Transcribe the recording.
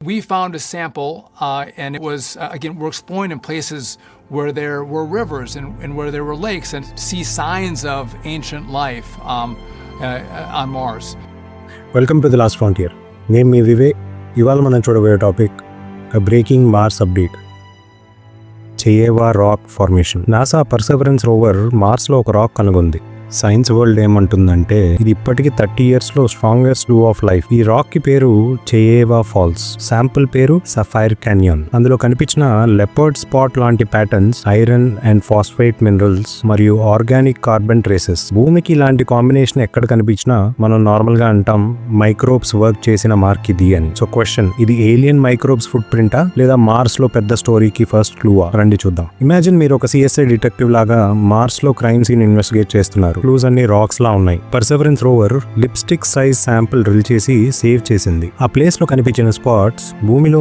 we found a sample, and it was, again, we're exploring in places where there were rivers and where there were lakes, and see signs of ancient life on Mars. Welcome to the last frontier. నేను మీ వివేక్. ఇవాళ మనం చూడబోయే topic breaking Mars update. Cheyava rock formation. NASA Perseverance rover మార్స్లో ఒక rock కనుగొంది. Science world ఏమంటుందంటే ఇది ఇప్పటికి 30 years లో స్ట్రాంగెస్ట్ గ్లూ ఆఫ్ లైఫ్. ఈ రాక్ కి పేరు చెయేవా ఫాల్స్. శాంపుల్ పేరు సఫైర్ క్యాన్యాన్. అందులో కనిపించిన లెపర్డ్ స్పాట్ లాంటి patterns iron and phosphate minerals మరియు ఆర్గానిక్ కార్బన్ ట్రేసెస్. భూమికి ఇలాంటి కాంబినేషన్ ఎక్కడ కనిపించినా మనం నార్మల్ గా అంటాం మైక్రోబ్స్ వర్క్ చేసిన మార్క్ ఇది అని. సో క్వశ్చన్, ఇది ఏలియన్ మైక్రోబ్స్ ఫుట్ ప్రింటా లేదా మార్స్ లో పెద్ద స్టోరీకి ఫస్ట్ క్లూవా? రండి చూద్దాం. ఇమాజిన్ మీరు ఒక సిఎస్ఐ డిటెక్టివ్ లాగా మార్స్ లో క్రైమ్ సీన్ ఇన్వెస్టిగేట్ చేస్తున్నారు. క్లూస్ అన్ని రాక్స్ లా ఉన్నాయి. Perseverance rover lipstick size sample drill చేసి సేవ్ చేసింది. ఆ ప్లేస్ లో కనిపించిన స్పాట్స్ భూమిలో